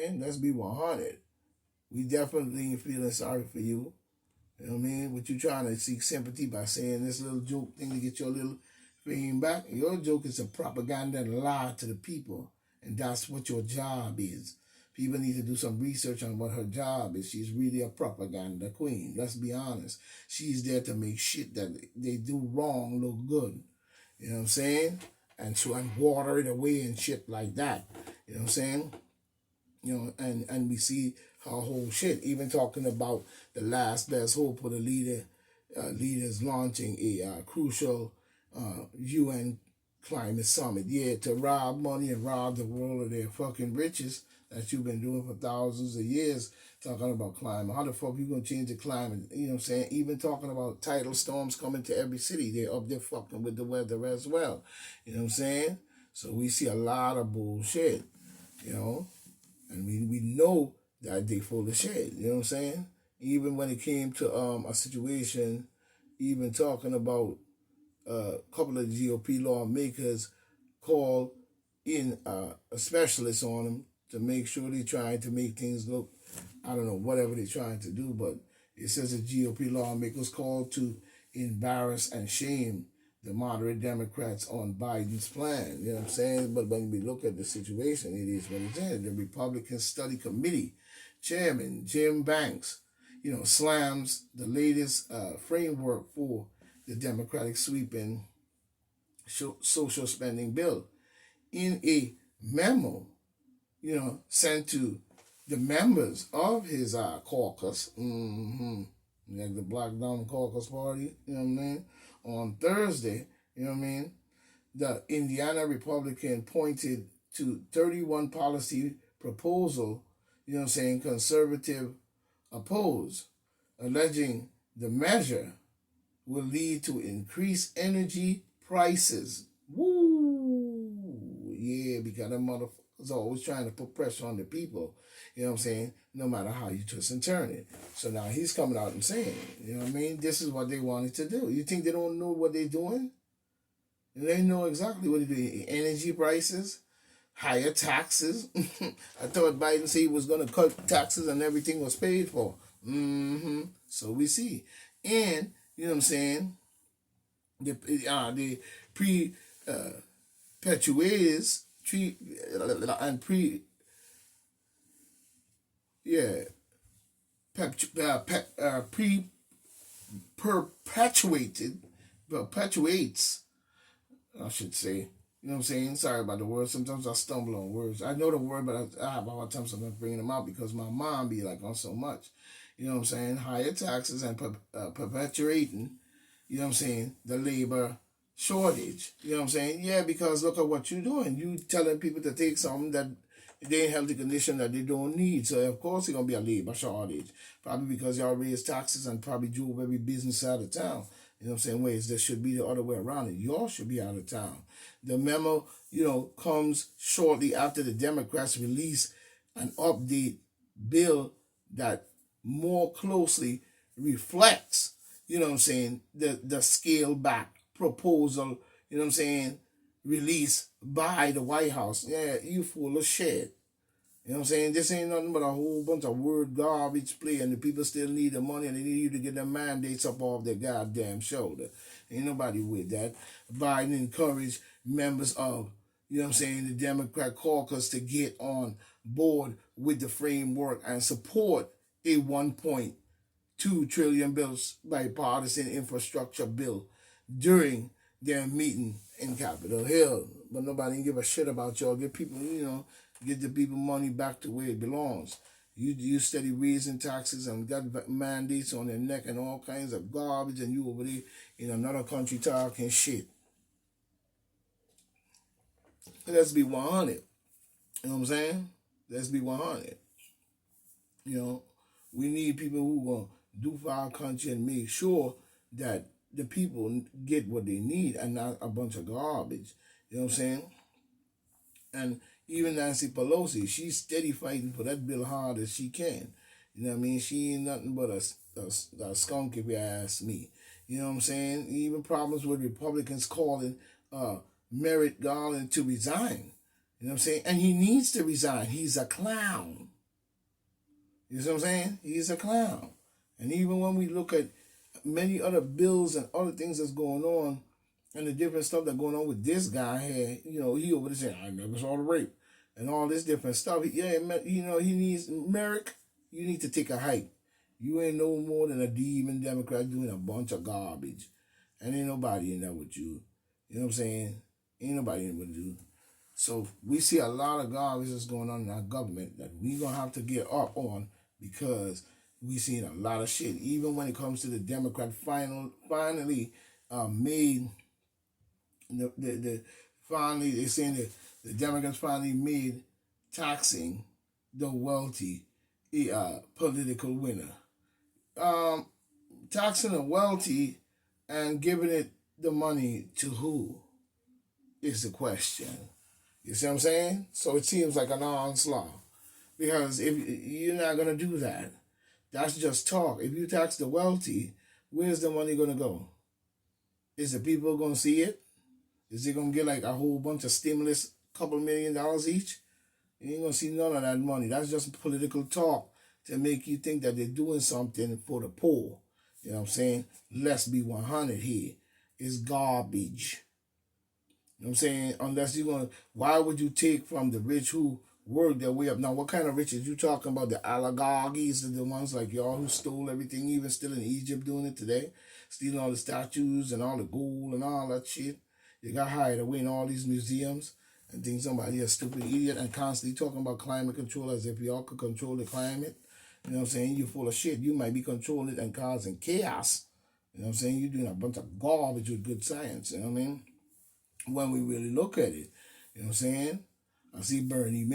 And let's be 100. We definitely ain't feeling sorry for you. You know what I mean? But you trying to seek sympathy by saying this little joke thing to get your little fame back. Your joke is a propaganda and a lie to the people. And that's what your job is. People need to do some research on what her job is. She's really a propaganda queen. Let's be honest. She's there to make shit that they do wrong look good. You know what I'm saying? And water it away and shit like that. You know what I'm saying? And we see her whole shit. Even talking about the last best hope for the leaders launching a crucial UN climate summit. Yeah, to rob money and rob the world of their fucking riches that you've been doing for thousands of years. Talking about climate. How the fuck you gonna change the climate? You know what I'm saying? Even talking about tidal storms coming to every city. They're up there fucking with the weather as well. You know what I'm saying? So we see a lot of bullshit. You know? And we know that they full of shit. You know what I'm saying? Even when it came to a situation, even talking about a couple of GOP lawmakers called in a specialist on them to make sure they're trying to make things look, I don't know, whatever they're trying to do, but it says the GOP lawmakers called to embarrass and shame the moderate Democrats on Biden's plan. You know what I'm saying? But when we look at the situation, it is what it is. The Republican Study Committee Chairman Jim Banks, slams the latest framework for the Democratic sweeping social spending bill in a memo, sent to the members of his caucus, like the Black Diamond Caucus Party, you know what I mean, on Thursday, you know what I mean, the Indiana Republican pointed to 31 policy proposal, conservative oppose, alleging the measure will lead to increased energy prices. Woo! Yeah, because them motherfuckers always trying to put pressure on the people. You know what I'm saying? No matter how you twist and turn it. So now he's coming out and saying, you know what I mean? This is what they wanted to do. You think they don't know what they're doing? They know exactly what they're doing. Energy prices, higher taxes. I thought Biden said he was going to cut taxes and everything was paid for. So we see. And, you know what I'm saying? The perpetuates and perpetuates, I should say. You know what I'm saying? Sorry about the words. Sometimes I stumble on words. I know the word, but I have a hard time sometimes bringing them out because my mom be like on so much. You know what I'm saying? Higher taxes and perpetuating, you know what I'm saying, the labor shortage. You know what I'm saying? Yeah, because look at what you're doing. You telling people to take something that they in healthy condition that they don't need. So of course it's gonna be a labor shortage. Probably because y'all raise taxes and probably drove every business out of town. You know what I'm saying? Ways there should be the other way around it. Y'all should be out of town. The memo, comes shortly after the Democrats release an update bill that more closely reflects, the scale back proposal, released by the White House. Yeah, you full of shit. You know what I'm saying? This ain't nothing but a whole bunch of word garbage play, and the people still need the money, and they need you to get their mandates up off their goddamn shoulder. Ain't nobody with that. Biden encouraged members of, the Democrat caucus to get on board with the framework and support a 1.2 trillion bills bipartisan infrastructure bill during their meeting in Capitol Hill. But nobody give a shit about y'all. Get people, get the people money back to where it belongs. You steady raising taxes and got mandates on their neck and all kinds of garbage, and you over there in another country talking shit. Let's be 100. You know what I'm saying? Let's be 100. We need people who will do for our country and make sure that the people get what they need and not a bunch of garbage. You know what I'm saying? And even Nancy Pelosi, she's steady fighting for that bill hard as she can. You know what I mean? She ain't nothing but a skunk if you ask me. You know what I'm saying? Even problems with Republicans calling Merrick Garland to resign. You know what I'm saying? And he needs to resign. He's a clown. You know what I'm saying? He's a clown. And even when we look at many other bills and other things that's going on, and the different stuff that's going on with this guy here, he over there saying, I never saw the rape, and all this different stuff. Yeah, he needs, Merrick, you need to take a hike. You ain't no more than a demon Democrat doing a bunch of garbage. And ain't nobody in there with you. You know what I'm saying? Ain't nobody in there with you. So we see a lot of garbage that's going on in our government that we going to have to get up on, because we seen a lot of shit. Even when it comes to the Democrat finally made finally they're saying that the Democrats finally made taxing the wealthy a political winner. Taxing the wealthy and giving it the money to who is the question. You see what I'm saying? So it seems like an onslaught. Because if you're not going to do that, that's just talk. If you tax the wealthy, where's the money going to go? Is the people going to see it? Is they going to get like a whole bunch of stimulus, couple $1 million each? You ain't going to see none of that money. That's just political talk to make you think that they're doing something for the poor. You know what I'm saying? Let's be 100 here. It's garbage. You know what I'm saying? Unless you're going to, why would you take from the rich who work their way up? Now, what kind of riches you talking about? The oligarchies, the ones like y'all who stole everything, even still in Egypt doing it today, stealing all the statues and all the gold and all that shit. They got hired away in all these museums and think somebody a stupid idiot and constantly talking about climate control as if y'all could control the climate. You know what I'm saying? You're full of shit. You might be controlling it and causing chaos. You know what I'm saying? You're doing a bunch of garbage with good science. You know what I mean? When we really look at it, you know what I'm saying? I see Bernie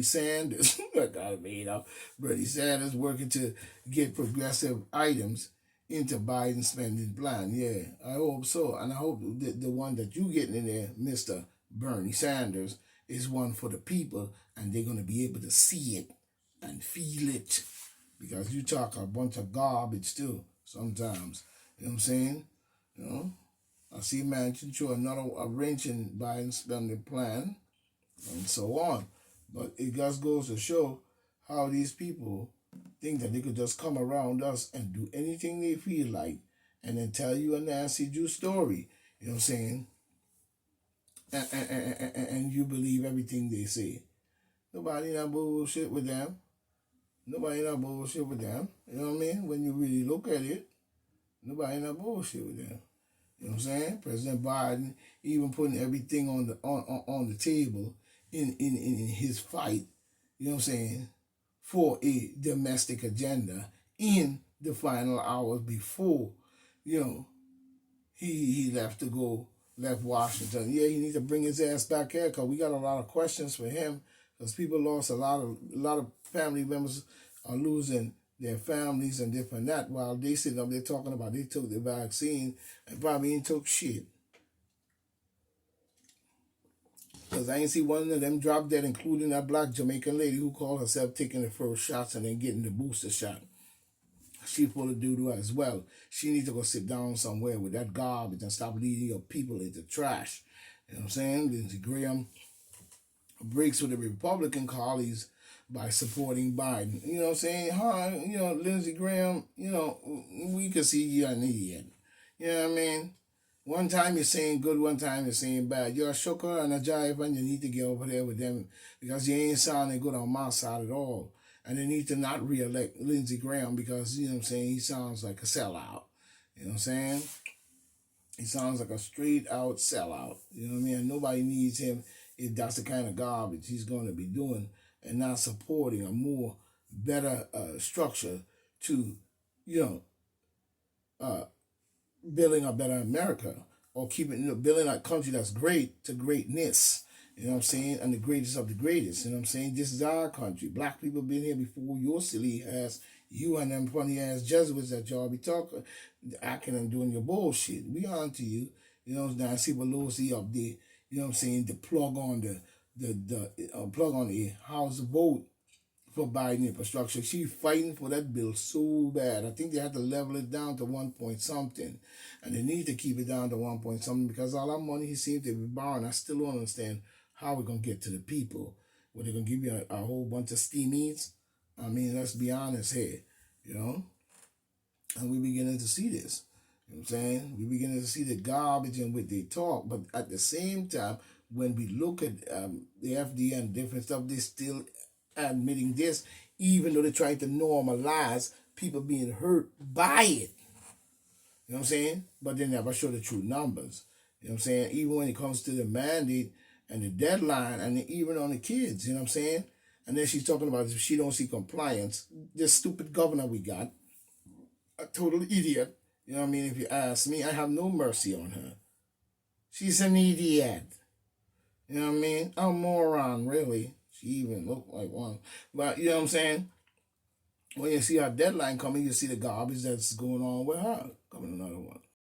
Sanders, I got it made up. Bernie Sanders working to get progressive items into Biden's spending plan. Yeah, I hope so. And I hope the one that you getting in there, Mr. Bernie Sanders, is one for the people, and they're going to be able to see it and feel it. Because you talk a bunch of garbage too, sometimes. You know what I'm saying? You know? I see Manchin show another wrench in Biden's spending plan, and so on. But it just goes to show how these people think that they could just come around us and do anything they feel like and then tell you a Nancy Drew story. You know what I'm saying? And you believe everything they say. Nobody not bullshit with them. Nobody not bullshit with them. You know what I mean? When you really look at it, nobody not bullshit with them. You know what I'm saying? President Biden even putting everything on the table in his fight, you know what I'm saying, for a domestic agenda in the final hours before, he left Washington. Yeah, he needs to bring his ass back here because we got a lot of questions for him because people lost a lot of family members are losing their families and different that while they sitting up there talking about they took the vaccine and probably ain't took shit. Because I ain't see one of them drop dead, including that black Jamaican lady who called herself taking the first shots and then getting the booster shot. She full of doo-doo as well. She needs to go sit down somewhere with that garbage and stop leading your people into trash. You know what I'm saying? Lindsey Graham breaks with the Republican colleagues by supporting Biden. You know what I'm saying? Lindsey Graham, we can see you're an idiot. You know what I mean? One time you're saying good, one time you're saying bad. You're a shocker and a jive, and you need to get over there with them because you ain't sounding good on my side at all. And they need to not re-elect Lindsey Graham because, you know what I'm saying, he sounds like a sellout. You know what I'm saying? He sounds like a straight-out sellout. You know what I mean? And nobody needs him if that's the kind of garbage he's going to be doing and not supporting a more better structure to, building a better America or building a country that's great to greatness. You know what I'm saying? And the greatest of the greatest. You know what I'm saying? This is our country. Black people been here before your silly ass, you and them funny ass Jesuits that y'all be talking, acting and doing your bullshit. We on to you. You know what I'm saying? I see Pelosi up there. You know what I'm saying? The plug on the House vote for Biden infrastructure. She's fighting for that bill so bad. I think they have to level it down to 1 point something. And they need to keep it down to 1 point something because all that money he seems to be borrowing, I still don't understand how we're going to get to the people. When they're going to give you a whole bunch of steamies. I mean, let's be honest here, you know. And we're beginning to see this. You know what I'm saying? We're beginning to see the garbage in what they talk. But at the same time, when we look at the FDA and different stuff, they're still admitting this, even though they're trying to normalize people being hurt by it. You know what I'm saying? But they never show the true numbers. You know what I'm saying? Even when it comes to the mandate and the deadline, and even on the kids, you know what I'm saying? And then she's talking about if she don't see compliance, this stupid governor we got, a total idiot. You know what I mean? If you ask me, I have no mercy on her. She's an idiot. You know what I mean? A moron, really. She even looked like one. But you know what I'm saying? When you see her deadline coming, you see the garbage that's going on with her. Coming another one.